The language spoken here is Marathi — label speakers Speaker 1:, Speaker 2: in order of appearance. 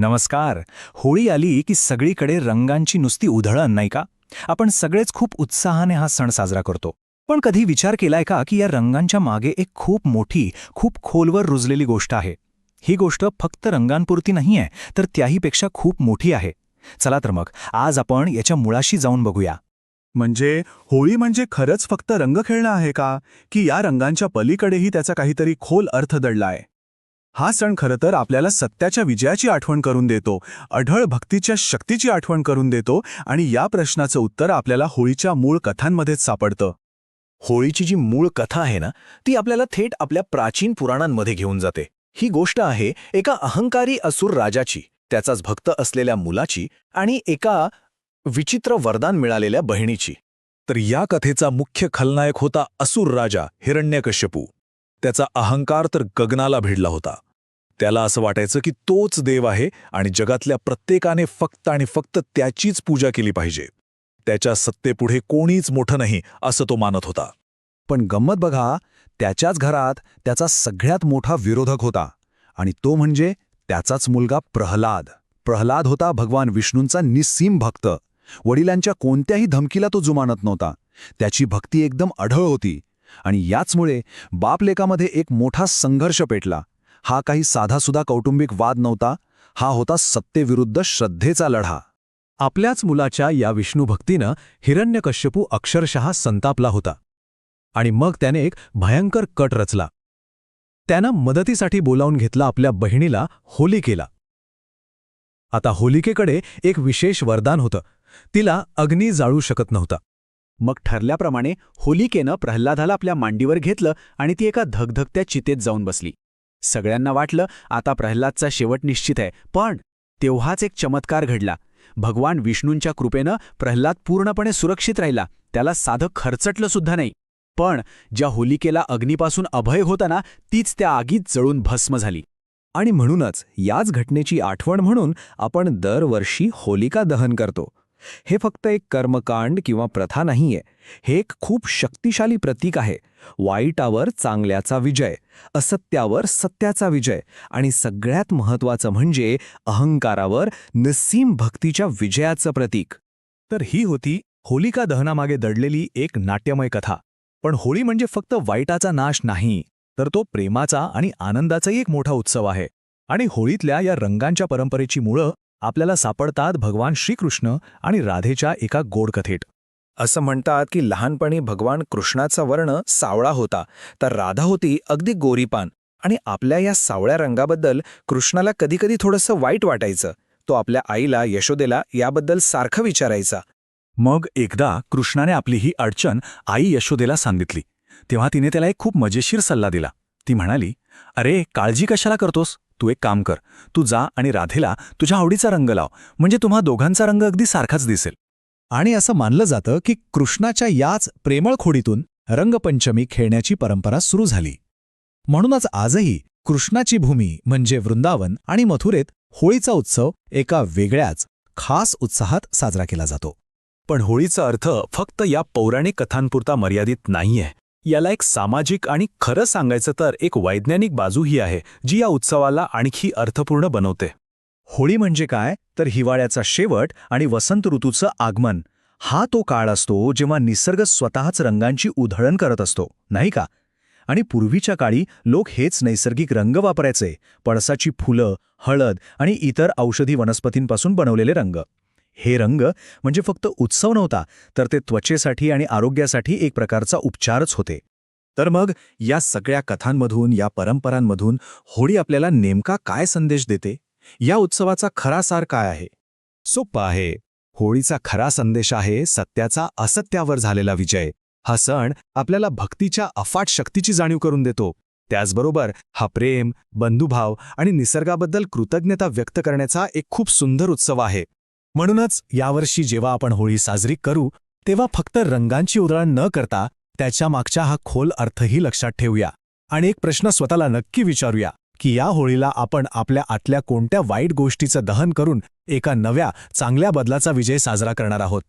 Speaker 1: नमस्कार. होळी आली की सगळीकडे रंगांची नुसती उधळण नाही का? आपण सगळेच खूप उत्साहाने हा सण साजरा करतो. पण कधी विचार केलाय का की या रंगांच्या मागे एक खूप मोठी, खूप खोलवर रुजलेली गोष्ट आहे? ही गोष्ट फक्त रंगांपुरती नाहीये, तर त्याहीपेक्षा खूप मोठी आहे. चला तर मग आज आपण याच्या मुळाशी जाऊन बघूया.
Speaker 2: म्हणजे होळी म्हणजे खरंच फक्त रंग खेळणं आहे का, की या रंगांच्या पलीकडेही त्याचा काहीतरी खोल अर्थ दडलाय? हा सण खरं तर आपल्याला सत्याच्या विजयाची आठवण करून देतो, अढळ भक्तीच्या शक्तीची आठवण करून देतो आणि या प्रश्नाचं उत्तर आपल्याला होळीच्या मूळ कथांमध्येच सापडतं.
Speaker 3: होळीची जी मूळ कथा आहे ना, ती आपल्याला थेट आपल्या प्राचीन पुराणांमध्ये घेऊन जाते. ही गोष्ट आहे एका अहंकारी असुर राजाची, त्याचाच भक्त असलेल्या मुलाची आणि एका विचित्र वरदान मिळालेल्या बहिणीची. तर या कथेचा मुख्य खलनायक होता असुर राजा हिरण्यकश्यपू. त्याचा अहंकार तर गगनाला भिडला होता. त्याला असं वाटायचं की तोच देव आहे आणि जगातल्या प्रत्येकाने फक्त आणि फक्त त्याचीच पूजा केली पाहिजे. त्याच्या सत्तेपुढे कोणीच मोठं नाही असं तो मानत होता.
Speaker 4: पण गंमत बघा, त्याच्याच घरात त्याचा सगळ्यात मोठा विरोधक होता आणि तो म्हणजे त्याचाच मुलगा प्रल्हाद. प्रल्हाद होता भगवान विष्णूंचा निस्सीम भक्त. वडिलांच्या कोणत्याही धमकीला तो जुमानत नव्हता. त्याची भक्ती एकदम अढळ होती आणि याचमुळे बापलेकामध्ये एक मोठा संघर्ष पेटला. हा काही साधासुधा कौटुंबिक वाद नव्हता, हा होता सत्तेविरुद्ध श्रद्धेचा लढा.
Speaker 5: आपल्याच मुलाच्या या विष्णुभक्तीनं हिरण्यकश्यपू अक्षरशः संतापला होता. आणि मग त्याने एक भयंकर कट रचला. त्यानं मदतीसाठी बोलावून घेतला आपल्या बहिणीला होलिकेला. आता होलिकेकडे एक विशेष वरदान होतं. तिला अग्नी जाळू शकत नव्हता.
Speaker 6: मग ठरल्याप्रमाणे होलिकेनं प्रल्हादाला आपल्या मांडीवर घेतलं आणि ती एका धगधगत्या चितेत जाऊन बसली. सगळ्यांना वाटलं आता प्रल्हादचा शेवट निश्चित आहे. पण तेव्हाच एक चमत्कार घडला. भगवान विष्णूंच्या कृपेनं प्रल्हाद पूर्णपणे सुरक्षित राहिला. त्याला साधं खरचटलं सुद्धा नाही. पण ज्या होलिकेला अग्नीपासून अभय होता ना, तीच त्या आगीत जळून भस्म झाली.
Speaker 4: आणि म्हणूनच याच घटनेची आठवण म्हणून आपण दरवर्षी होलिका दहन करतो. हे फक्त एक कर्मकांड किंवा प्रथा नाहीये, हे एक खूप शक्तिशाली प्रतीक आहे. वाईटावर चांगल्याचा विजय, असत्यावर सत्याचा विजय आणि सगळ्यात महत्त्वाचं म्हणजे अहंकारावर निस्सीम भक्तीच्या विजयाचं प्रतीक.
Speaker 1: तर ही होती होलिका दहनामागे दडलेली एक नाट्यमय कथा. पण होळी म्हणजे फक्त वाईटाचा नाश नाही, तर तो प्रेमाचा आणि आनंदाचाही एक मोठा उत्सव आहे. आणि होळीतल्या या रंगांच्या परंपरेची मुळं आपल्याला सापडतात भगवान श्रीकृष्ण आणि राधेच्या एका गोड कथेत.
Speaker 3: असं म्हणतात की लहानपणी भगवान कृष्णाचा वर्ण सावळा होता, तर राधा होती अगदी गोरीपान. आणि आपल्या या सावळ्या रंगाबद्दल कृष्णाला कधीकधी थोडंसं वाईट वाटायचं. तो आपल्या आईला यशोदेला याबद्दल सारखं विचारायचा.
Speaker 1: मग एकदा कृष्णाने आपली ही अडचण आई यशोदेला सांगितली. तेव्हा तिने त्याला एक खूप मजेशीर सल्ला दिला. ती म्हणाली, अरे काळजी कशाला करतोस, तू एक काम कर, तू जा आणि राधेला तुझ्या आवडीचा रंग लाव, म्हणजे तुम्हा दोघांचा रंग अगदी सारखाच दिसेल.
Speaker 5: आणि असं मानलं जातं की कृष्णाच्या याच प्रेमळ खोडीतून रंगपंचमी खेळण्याची परंपरा सुरू झाली. म्हणूनच आजही कृष्णाची भूमी म्हणजे वृंदावन आणि मथुरेत होळीचा उत्सव एका वेगळ्याच खास उत्साहात साजरा केला जातो.
Speaker 1: पण होळीचा अर्थ फक्त या पौराणिक कथांपुरता मर्यादित नाहीये. याला एक सामाजिक आणि खरं सांगायचं तर एक वैज्ञानिक बाजूही आहे, जी या उत्सवाला आणखी अर्थपूर्ण बनवते.
Speaker 4: होळी म्हणजे काय, तर हिवाळ्याचा शेवट आणि वसंत ऋतूचं आगमन. हा तो काळ असतो जेव्हा निसर्ग स्वतःच रंगांची उधळण करत असतो, नाही का? आणि पूर्वीच्या काळी लोक हेच नैसर्गिक रंग वापरायचे. पळसाची फुलं, हळद आणि इतर औषधी वनस्पतींपासून बनवलेले रंग. हे रंग म्हणजे फक्त उत्सव नव्हता, तर ते त्वचेसाठी आणि आरोग्यासाठी एक प्रकारचा उपचारच होते. तर मग या सगळ्या कथांमधून, या परंपरांमधून होळी आपल्याला नेमका काय संदेश देते? या उत्सवाचा खरा सार काय आहे? सोप्पं आहे. होळीचा खरा संदेश आहे सत्याचा असत्यावर झालेला विजय. हा सण आपल्याला भक्तीच्या अफाट शक्तीची जाणीव करून देतो. त्याचबरोबर हा प्रेम, बंधुभाव आणि निसर्गाबद्दल कृतज्ञता व्यक्त करण्याचा एक खूप सुंदर उत्सव आहे.
Speaker 5: म्हणूनच यावर्षी जेव्हा आपण होळी साजरी करू, तेव्हा फक्त रंगांची उधळण न करता त्याच्या मागचा हा खोल अर्थही लक्षात ठेवूया. आणि एक प्रश्न स्वतःला नक्की विचारूया की या होळीला आपण आपल्या आतल्या कोणत्या वाईट गोष्टीचं दहन करून एका नव्या, चांगल्या बदलाचा विजय साजरा करणार आहोत.